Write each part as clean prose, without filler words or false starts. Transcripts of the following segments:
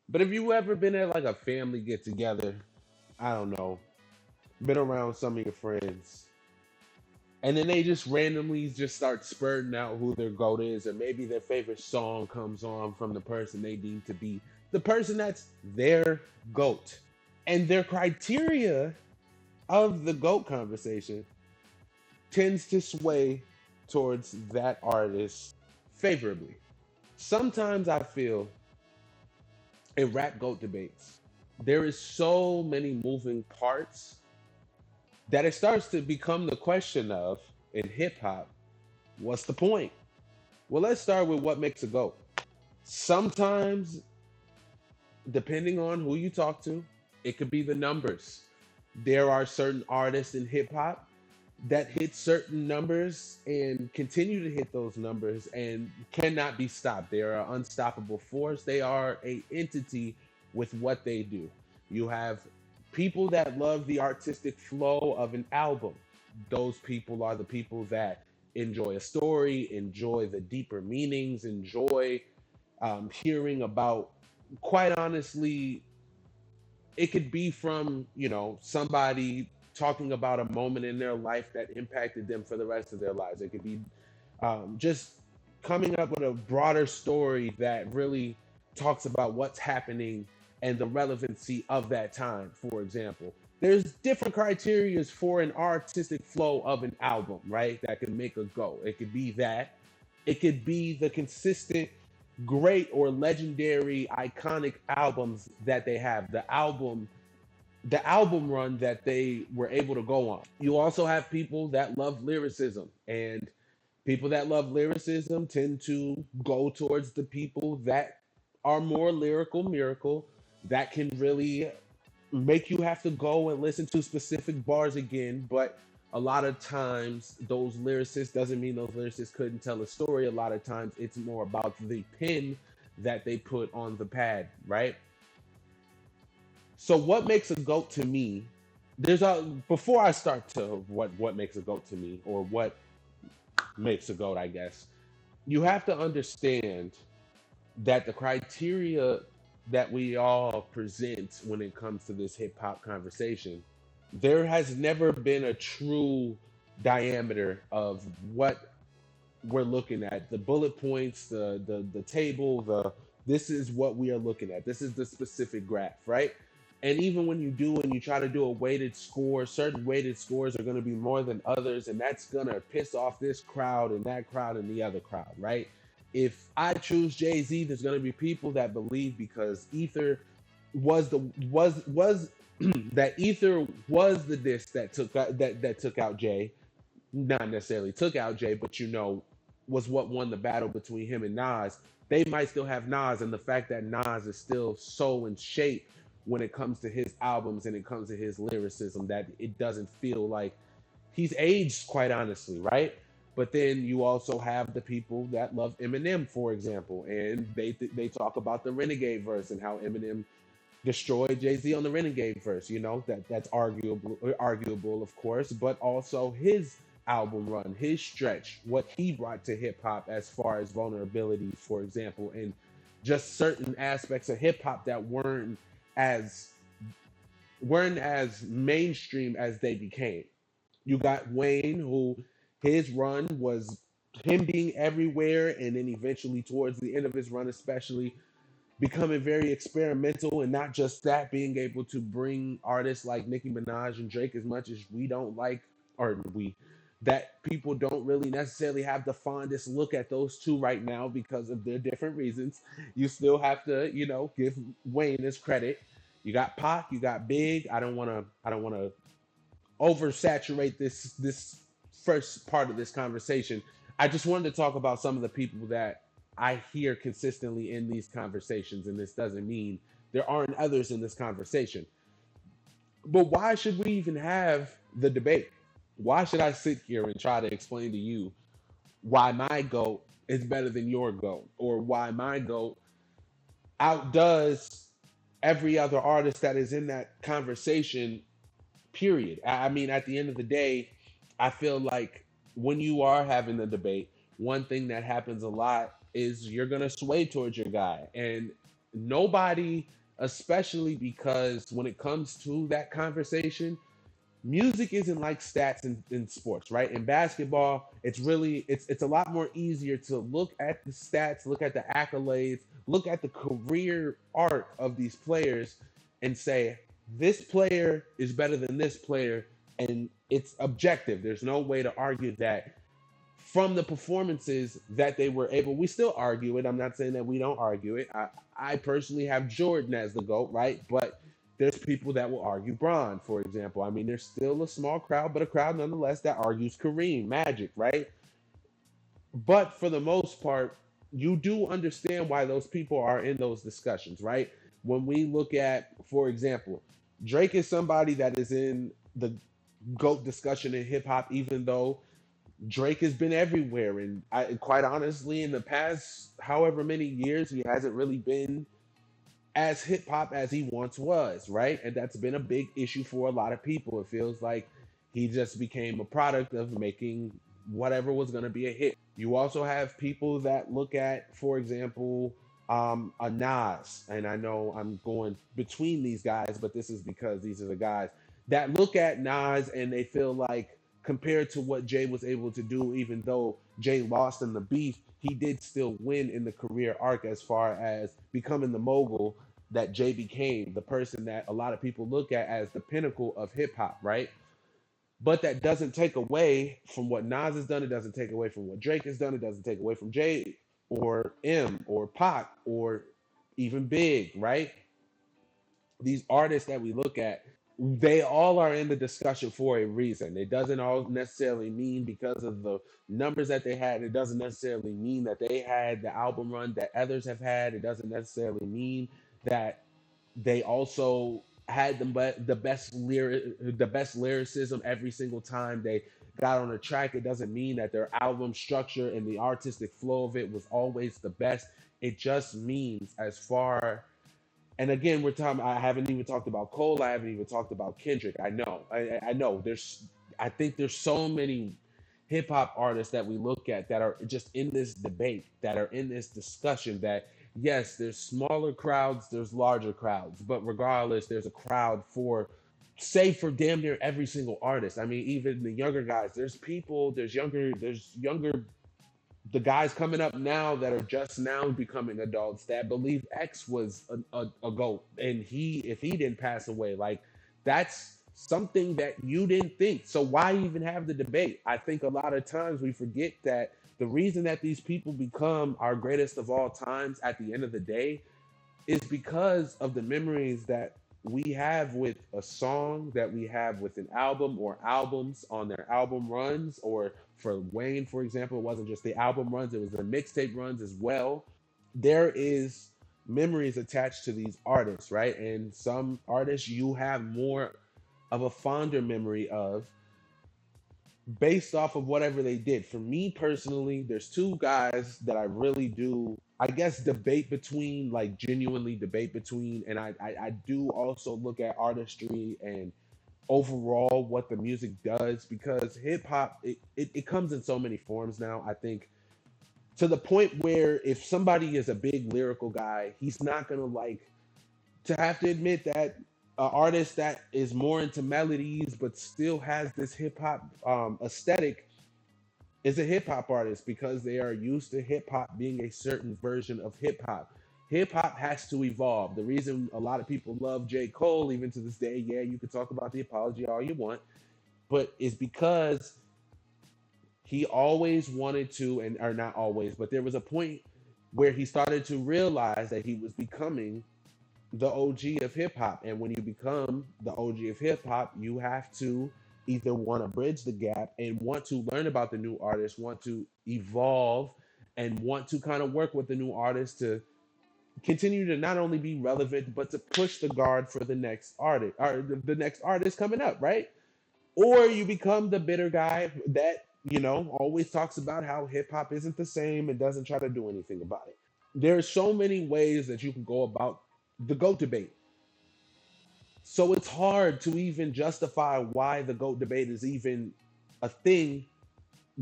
But have you ever been at like a family get together? I don't know, been around some of your friends, and then they just randomly just start spurting out who their goat is, or maybe their favorite song comes on from the person they deem to be the person that's their goat. And their criteria of the GOAT conversation tends to sway towards that artist favorably. Sometimes I feel in rap GOAT debates, there is so many moving parts that it starts to become the question of, in hip hop, what's the point? Well, let's start with what makes a GOAT. Sometimes, depending on who you talk to, it could be the numbers. There are certain artists in hip hop that hit certain numbers and continue to hit those numbers and cannot be stopped. They are an unstoppable force. They are a entity with what they do. You have people that love the artistic flow of an album. Those people are the people that enjoy a story, enjoy the deeper meanings, enjoy hearing about, quite honestly, it could be from, somebody talking about a moment in their life that impacted them for the rest of their lives. It could be just coming up with a broader story that really talks about what's happening and the relevancy of that time. For example, there's different criterias for an artistic flow of an album, right? That can make a go. It could be that. It could be the consistent great or legendary iconic albums that they have, the album run that they were able to go on. You also have people that love lyricism, and people that love lyricism tend to go towards the people that are more lyrical miracle, that can really make you have to go and listen to specific bars again. But a lot of times those lyricists doesn't mean those lyricists couldn't tell a story. A lot of times it's more about the pen that they put on the pad, right? So what makes a goat to me, there's a before I start to what makes a goat to me, or what makes a goat, I guess, you have to understand that the criteria that we all present when it comes to this hip hop conversation, there has never been a true diameter of what we're looking at. The bullet points, the table, the this is what we are looking at. This is the specific graph, right? And even when you do and you try to do a weighted score, certain weighted scores are going to be more than others, and that's going to piss off this crowd and that crowd and the other crowd, right? If I choose Jay Z, there's going to be people that believe because Ether was that Ether was the disc that took out Jay, not necessarily took out Jay, but was what won the battle between him and Nas. They might still have Nas, and the fact that Nas is still so in shape when it comes to his albums and it comes to his lyricism, that it doesn't feel like he's aged, quite honestly, right? But then you also have the people that love Eminem, for example, and they talk about the Renegade verse and how Eminem destroyed Jay Z on the Renegade verse. That's arguable, of course, but also his album run, his stretch, what he brought to hip hop as far as vulnerability, for example, and just certain aspects of hip hop that as weren't as mainstream as they became. You got Wayne, who his run was him being everywhere, and then eventually towards the end of his run, especially becoming very experimental, and not just that, being able to bring artists like Nicki Minaj and Drake, as much as we don't like, or we that people don't really necessarily have the fondest look at those two right now because of their different reasons. You still have to, give Wayne his credit. You got Pac, you got Big. I don't want to oversaturate this first part of this conversation. I just wanted to talk about some of the people that I hear consistently in these conversations, and this doesn't mean there aren't others in this conversation. But why should we even have the debate? Why should I sit here and try to explain to you why my goat is better than your goat, or why my goat outdoes every other artist that is in that conversation, period? I mean, at the end of the day, I feel like when you are having the debate, one thing that happens a lot is you're going to sway towards your guy. And Nobody, especially because when it comes to that conversation, music isn't like stats in sports, right? In basketball, it's a lot more easier to look at the stats, look at the accolades, look at the career arc of these players and say this player is better than this player, and it's objective. There's no way to argue that from the performances that they were able. We still argue it. I'm not saying that we don't argue it. I personally have Jordan as the GOAT, right? But there's people that will argue Bron, for example. I mean, there's still a small crowd, but a crowd nonetheless that argues Kareem, Magic, right? But for the most part, you do understand why those people are in those discussions, right? When we look at, for example, Drake is somebody that is in the GOAT discussion in hip hop, even though Drake has been everywhere, and quite honestly, in the past however many years, he hasn't really been as hip hop as he once was, right? And that's been a big issue for a lot of people. It feels like he just became a product of making whatever was going to be a hit. You also have people that look at, for example, a Nas, and I know I'm going between these guys, but this is because these are the guys that look at Nas and they feel like compared to what Jay was able to do, even though Jay lost in the beef, he did still win in the career arc as far as becoming the mogul that Jay became, the person that a lot of people look at as the pinnacle of hip hop, right? But that doesn't take away from what Nas has done. It doesn't take away from what Drake has done. It doesn't take away from Jay or M or Pac or even Big, right? These artists that we look at, they all are in the discussion for a reason. It doesn't all necessarily mean because of the numbers that they had. It doesn't necessarily mean that they had the album run that others have had. It doesn't necessarily mean that they also had the best lyricism every single time they got on a track. It doesn't mean that their album structure and the artistic flow of it was always the best. It just means as far, and again, we're talking. I haven't even talked about Cole. I haven't even talked about Kendrick. I know. I know. I think there's so many hip hop artists that we look at that are just in this debate, that are in this discussion. That yes, there's smaller crowds, there's larger crowds, but regardless, there's a crowd for, say, for damn near every single artist. I mean, even the younger guys. There's younger the guys coming up now that are just now becoming adults that believe X was a goat, and he, if he didn't pass away, like that's something that you didn't think. So why even have the debate? I think a lot of times we forget that the reason that these people become our greatest of all times at the end of the day is because of the memories that we have with a song, that we have with an album or albums on their album runs, or for Wayne, for example, it wasn't just the album runs, it was the mixtape runs as well. There is memories attached to these artists, right? And some artists you have more of a fonder memory of based off of whatever they did. For me personally, there's two guys that I really do, I guess, debate between, like genuinely debate between, and I do also look at artistry and overall what the music does, because hip hop, it comes in so many forms now. I think to the point where if somebody is a big lyrical guy, he's not gonna like to have to admit that an artist that is more into melodies but still has this hip hop aesthetic is a hip hop artist, because they are used to hip hop being a certain version of hip hop. Hip hop has to evolve. The reason a lot of people love J. Cole, even to this day, yeah, you can talk about the apology all you want, but it's because he always wanted to, and or not always, but there was a point where he started to realize that he was becoming the OG of hip hop. And when you become the OG of hip hop, you have to either want to bridge the gap and want to learn about the new artist, want to evolve, and want to kind of work with the new artist to continue to not only be relevant, but to push the guard for the next artist, or the next artist coming up, right? Or you become the bitter guy that, always talks about how hip hop isn't the same and doesn't try to do anything about it. There are so many ways that you can go about the GOAT debate. So it's hard to even justify why the GOAT debate is even a thing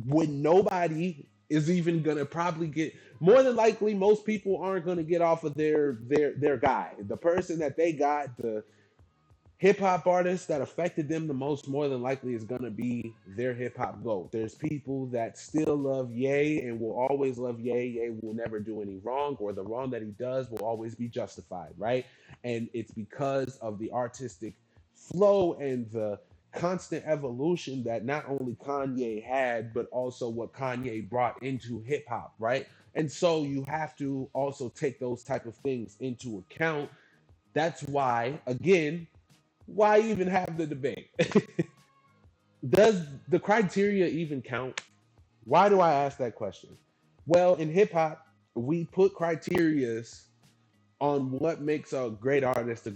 when nobody is even gonna probably get, more than likely most people aren't gonna get off of their guy. The person that they got, the hip hop artist that affected them the most, more than likely is gonna be their hip hop GOAT. There's people that still love Ye and will always love Ye. Ye will never do any wrong, or the wrong that he does will always be justified, right? And it's because of the artistic flow and the constant evolution that not only Kanye had, but also what Kanye brought into hip hop, right? And so you have to also take those type of things into account. That's why, again, why even have the debate? Does the criteria even count? Why do I ask that question? Well, in hip hop, we put criterias on what makes a great artist,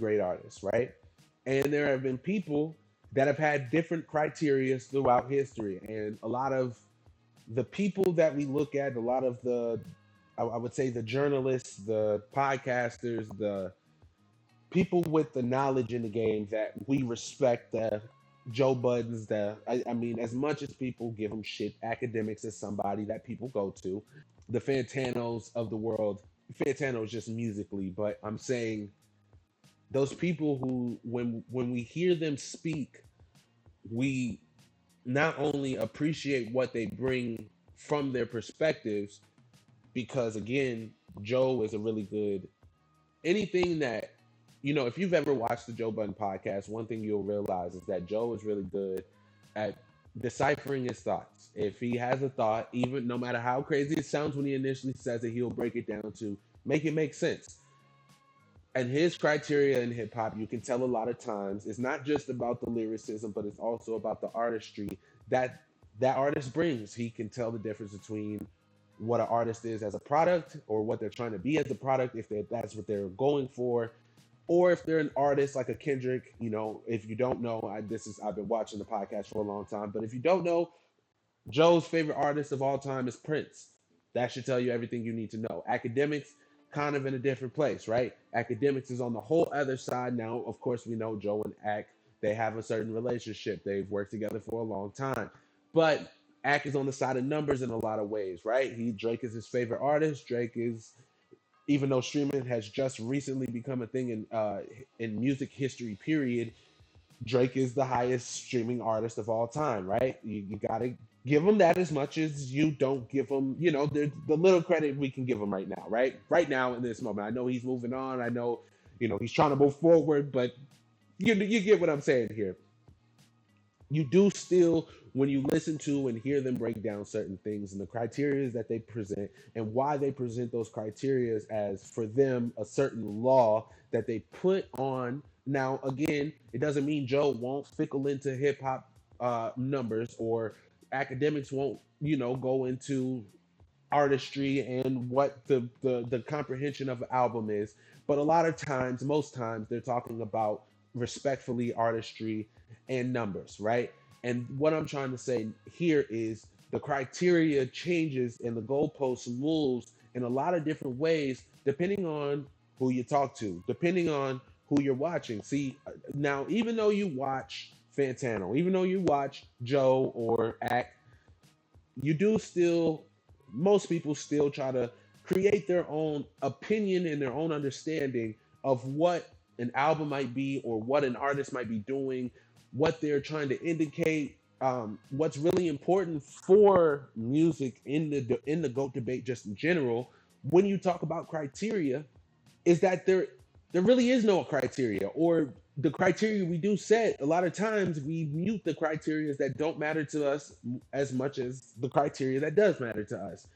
right? And there have been people that have had different criterias throughout history. And a lot of the people that we look at, a lot of I would say the journalists, the podcasters, the people with the knowledge in the game that we respect, the Joe Buddens, I mean, as much as people give them shit, academics is somebody that people go to, the Fantanos of the world. Fantano's just musically, but I'm saying those people who, when we hear them speak, we not only appreciate what they bring from their perspectives, because again, Joe is a really good, anything that, if you've ever watched the Joe Budden podcast, one thing you'll realize is that Joe is really good at deciphering his thoughts. If he has a thought, even no matter how crazy it sounds when he initially says it, he'll break it down to make it make sense. And his criteria in hip hop, you can tell a lot of times, it's not just about the lyricism, but it's also about the artistry that that artist brings. He can tell the difference between what an artist is as a product, or what they're trying to be as a product, if that's what they're going for, or if they're an artist like a Kendrick. If you don't know, I've been watching the podcast for a long time, but if you don't know, Joe's favorite artist of all time is Prince. That should tell you everything you need to know. Academics, kind of in a different place, right? Academics is on the whole other side. Now, of course, we know Joe and Ak, they have a certain relationship. They've worked together for a long time. But Ak is on the side of numbers in a lot of ways, right? Drake is his favorite artist. Drake is, even though streaming has just recently become a thing in music history, period, Drake is the highest streaming artist of all time, right? You gotta give him that, as much as you don't give him, the little credit we can give him right now, right? Right now in this moment, I know he's moving on. I know, he's trying to move forward, but you get what I'm saying here. You do still, when you listen to and hear them break down certain things and the criteria that they present, and why they present those criteria as, for them, a certain law that they put on. Now, again, it doesn't mean Joe won't fickle into hip hop numbers, or academics won't, go into artistry and what the comprehension of an album is. But a lot of times, most times, they're talking about respectfully artistry and numbers, right? And what I'm trying to say here is the criteria changes and the goalpost moves in a lot of different ways, depending on who you talk to, depending on who you're watching. See, now, even though you watch Fantano, even though you watch Joe or Act, you do still, most people still try to create their own opinion and their own understanding of what an album might be, or what an artist might be doing, what they're trying to indicate. What's really important for music in the GOAT debate, just in general, when you talk about criteria, is that there really is no criteria, or the criteria we do set, a lot of times we mute the criteria that don't matter to us as much as the criteria that does matter to us.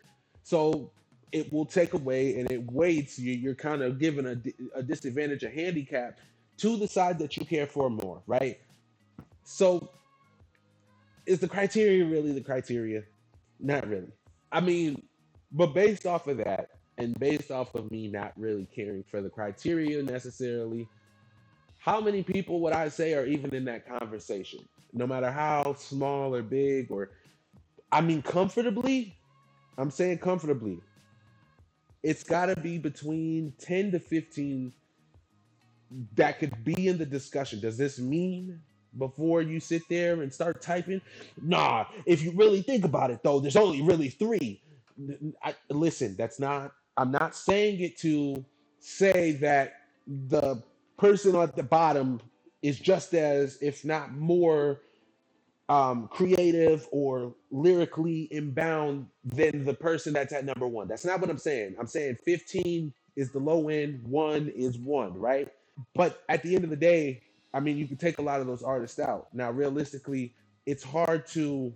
So it will take away, and it weights you. You're kind of given a disadvantage, a handicap to the side that you care for more, right? So is the criteria really the criteria? Not really. I mean, but based off of that, and based off of me not really caring for the criteria necessarily, how many people would I say are even in that conversation? No matter how small or big, or, I mean, comfortably, I'm saying comfortably, it's got to be between 10 to 15 that could be in the discussion. Does this mean, before you sit there and start typing? Nah, if you really think about it, though, there's only really three. listen, that's not, I'm not saying it to say that the person at the bottom is just as, if not more, creative or lyrically inbound than the person that's at number one. That's not what I'm saying. I'm saying 15 is the low end, one is one, right? But at the end of the day, I mean, you can take a lot of those artists out. Now, realistically, it's hard to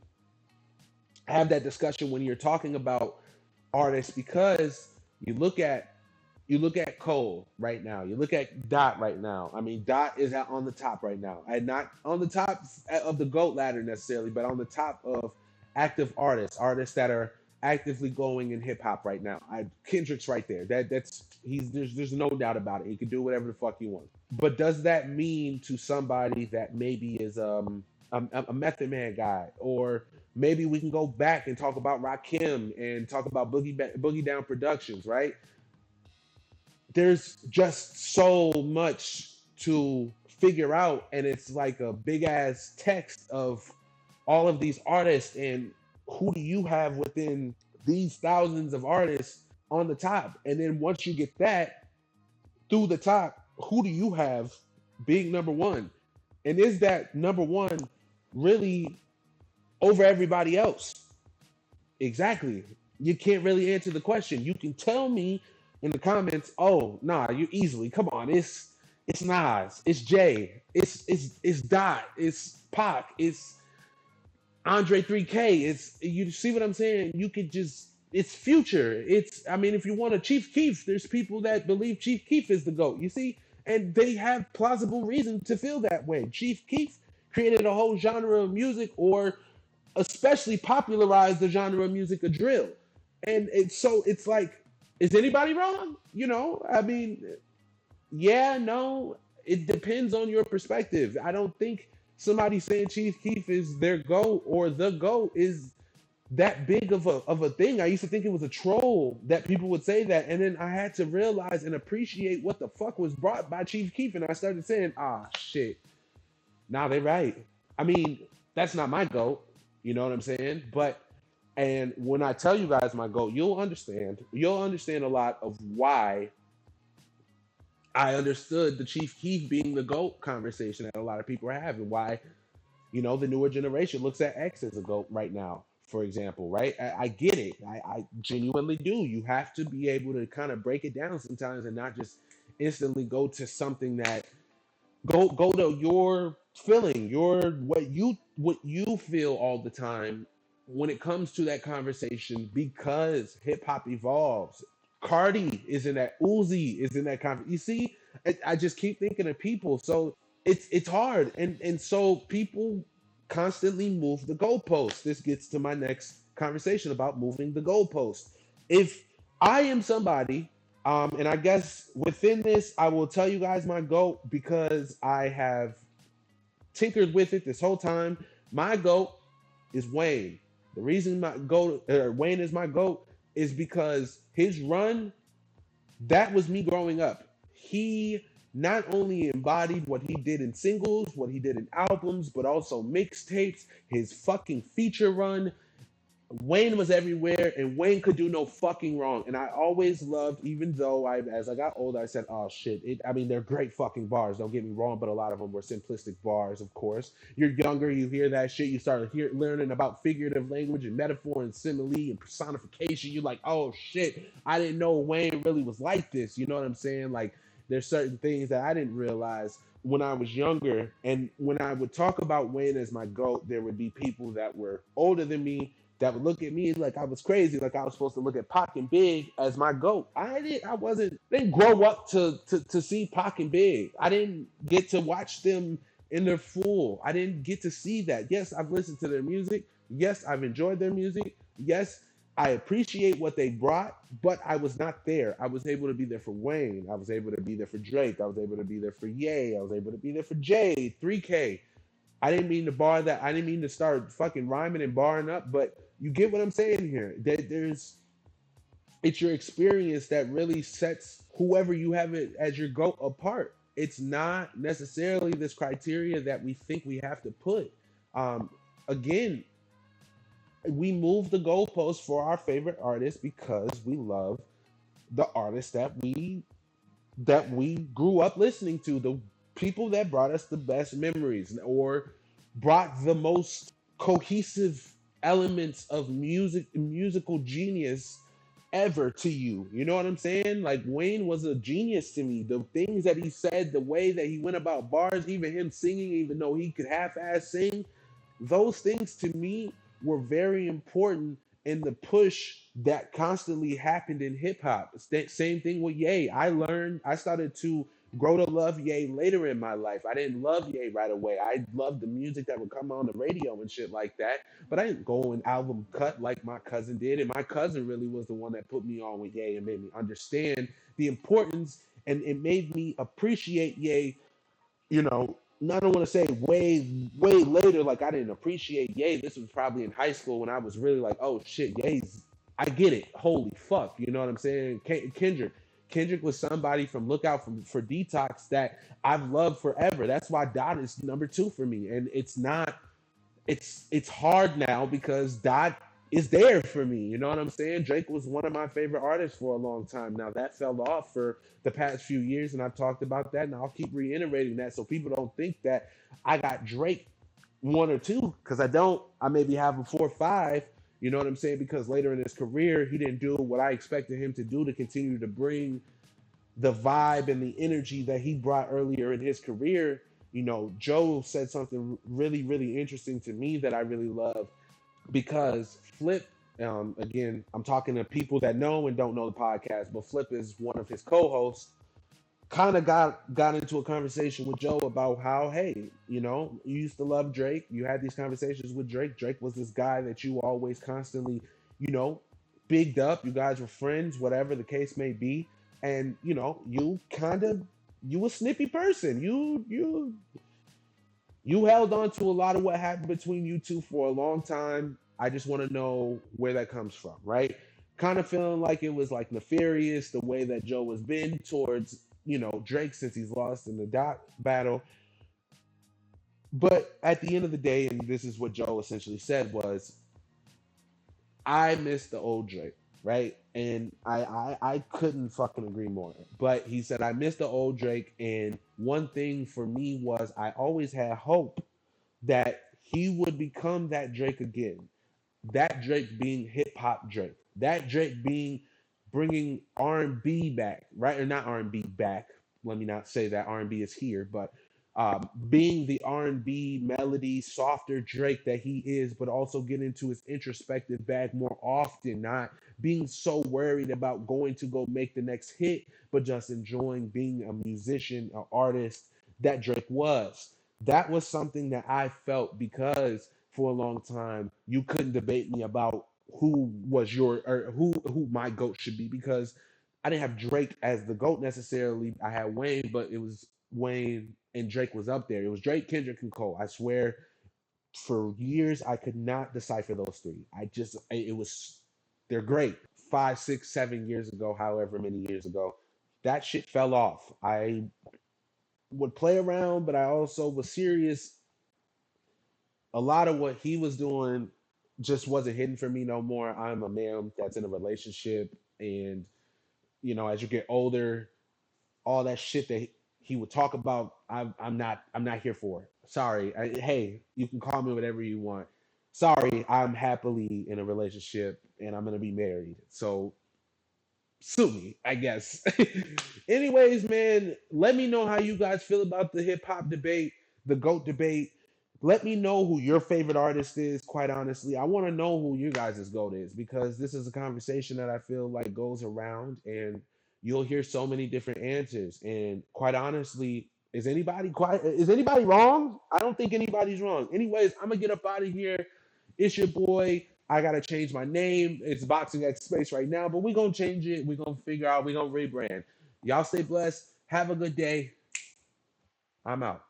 have that discussion when you're talking about artists because you look at you look at Cole right now. You look at Dot right now. I mean, Dot is on the top right now, and not on the top of the GOAT ladder necessarily, but on the top of active artists that are actively going in hip hop right now. Kendrick's right there. That's he's there's no doubt about it. He can do whatever the fuck he wants. But does that mean to somebody that maybe is a Method Man guy, or maybe we can go back and talk about Rakim and talk about Boogie Down Productions, right? There's just so much to figure out, and it's like a big ass text of all of these artists, and who do you have within these thousands of artists on the top? And then once you get that through the top, who do you have being number one? And is that number one really over everybody else? Exactly. You can't really answer the question. You can tell me in the comments, oh nah, you easily. Come on, it's Nas, it's Jay, it's Dot, it's Pac, it's Andre 3K. It's, you see what I'm saying? You could just, it's Future. It's, I mean, if you want a Chief Keef, there's people that believe Chief Keef is the GOAT. You see, and they have plausible reason to feel that way. Chief Keef created a whole genre of music, or especially popularized the genre of music of drill. And it's so it's like, is anybody wrong? You know, I mean, yeah, no, it depends on your perspective. I don't think somebody saying Chief Keef is their GOAT or the GOAT is that big of a thing. I used to think it was a troll that people would say that, and then I had to realize and appreciate what the fuck was brought by Chief Keef, and I started saying, ah, shit, nah, they right. I mean, that's not my GOAT. You know what I'm saying? But, and when I tell you guys my GOAT, you'll understand. You'll understand a lot of why I understood the Chief Keef being the GOAT conversation that a lot of people are having. Why, you know, the newer generation looks at X as a GOAT right now, for example, right? I get it. I genuinely do. You have to be able to kind of break it down sometimes and not just instantly go to something that go to your feeling, your what you feel all the time when it comes to that conversation, because hip hop evolves. Cardi is in that, Uzi is in that conversation. You see, I just keep thinking of people. So it's hard, and so people constantly move the goalposts. This gets to my next conversation about moving the goalposts. If I am somebody, and I guess within this, I will tell you guys my GOAT because I have tinkered with it this whole time. My GOAT is Wayne. The reason my GOAT, Wayne is my GOAT, is because his run, that was me growing up. He not only embodied what he did in singles, what he did in albums, but also mixtapes, his fucking feature run. Wayne was everywhere, and Wayne could do no fucking wrong. And I always loved, even though as I got older, I said, "Oh shit!" I mean, they're great fucking bars. Don't get me wrong, but a lot of them were simplistic bars. Of course, you're younger, you hear that shit, you start learning about figurative language and metaphor and simile and personification. You're like, "Oh shit! I didn't know Wayne really was like this." You know what I'm saying? Like, there's certain things that I didn't realize when I was younger. And when I would talk about Wayne as my GOAT, there would be people that were older than me that would look at me like I was crazy, like I was supposed to look at Pac and Big as my GOAT. I didn't grow up to see Pac and Big. I didn't get to watch them in their full. I didn't get to see that. Yes, I've listened to their music. Yes, I've enjoyed their music. Yes, I appreciate what they brought, but I was not there. I was able to be there for Wayne. I was able to be there for Drake. I was able to be there for Ye. I was able to be there for Jay, 3K. I didn't mean to bar that. I didn't mean to start fucking rhyming and barring up, but you get what I'm saying here. It's your experience that really sets whoever you have it as your GOAT apart. It's not necessarily this criteria that we think we have to put. Again, we move the goalposts for our favorite artists because we love the artists that we grew up listening to, the people that brought us the best memories or brought the most cohesive elements of musical genius ever to you. You know what I'm saying? Like Wayne was a genius to me. The things that he said, the way that he went about bars, even him singing, even though he could half-ass sing, those things to me were very important in the push that constantly happened in hip hop. Same thing with Ye. I started to grow to love Ye later in my life. I didn't love Ye right away. I loved the music that would come on the radio and shit like that. But I didn't go and album cut like my cousin did. And my cousin really was the one that put me on with Ye and made me understand the importance, and it made me appreciate Ye, you know, I don't want to say way later, like I didn't appreciate Ye. This was probably in high school when I was really like, oh shit, Ye's, I get it. Holy fuck, you know what I'm saying? Kendrick was somebody from Lookout for Detox that I've loved forever. That's why Dot is number two for me, and it's hard now because Dot is there for me. You know what I'm saying? Drake was one of my favorite artists for a long time. Now that fell off for the past few years, and I've talked about that, and I'll keep reiterating that so people don't think that I got Drake one or two, because I don't. I maybe have a 4 or 5. You know what I'm saying? Because later in his career, he didn't do what I expected him to do to continue to bring the vibe and the energy that he brought earlier in his career. You know, Joe said something really, really interesting to me that I really love, because Flip, again, I'm talking to people that know and don't know the podcast, but Flip is one of his co-hosts. Kind of got into a conversation with Joe about how, hey, you know, you used to love Drake. You had these conversations with Drake. Drake was this guy that you always constantly, you know, bigged up. You guys were friends, whatever the case may be. And you know, you a snippy person. You held on to a lot of what happened between you two for a long time. I just want to know where that comes from, right? Kind of feeling like it was like nefarious the way that Joe has been towards, you know, Drake since he's lost in the dot battle. But at the end of the day, and this is what Joe essentially said was, I miss the old Drake, right? And I couldn't fucking agree more. But he said, I miss the old Drake. And one thing for me was I always had hope that he would become that Drake again. That Drake being hip hop Drake. That Drake being bringing R&B back, right? Or not R&B back. Let me not say that R&B is here, but being the R&B melody, softer Drake that he is, but also get into his introspective bag more often, not being so worried about going to go make the next hit, but just enjoying being a musician, an artist that Drake was. That was something that I felt, because for a long time you couldn't debate me about who was your, or who my goat should be, because I didn't have Drake as the GOAT necessarily. I had Wayne, but it was Wayne and Drake was up there. It was Drake, Kendrick, and Cole. I swear, for years I could not decipher those three. It was, they're great. 5, 6, 7 years ago, however many years ago, that shit fell off. I would play around, but I also was serious. A lot of what he was doing just wasn't hidden for me no more. I'm a man that's in a relationship, and you know, as you get older, all that shit that he would talk about, I'm not here for it. Sorry. Hey, you can call me whatever you want. Sorry, I'm happily in a relationship and I'm gonna be married. So sue me, I guess. Anyways, man, let me know how you guys feel about the hip hop debate, the GOAT debate. Let me know who your favorite artist is, quite honestly. I want to know who you guys' GOAT is, because this is a conversation that I feel like goes around and you'll hear so many different answers. And quite honestly, is anybody wrong? I don't think anybody's wrong. Anyways, I'm gonna get up out of here. It's your boy. I gotta change my name. It's Boxing X Space right now, but we're gonna change it. We're gonna figure out, we're gonna rebrand. Y'all stay blessed. Have a good day. I'm out.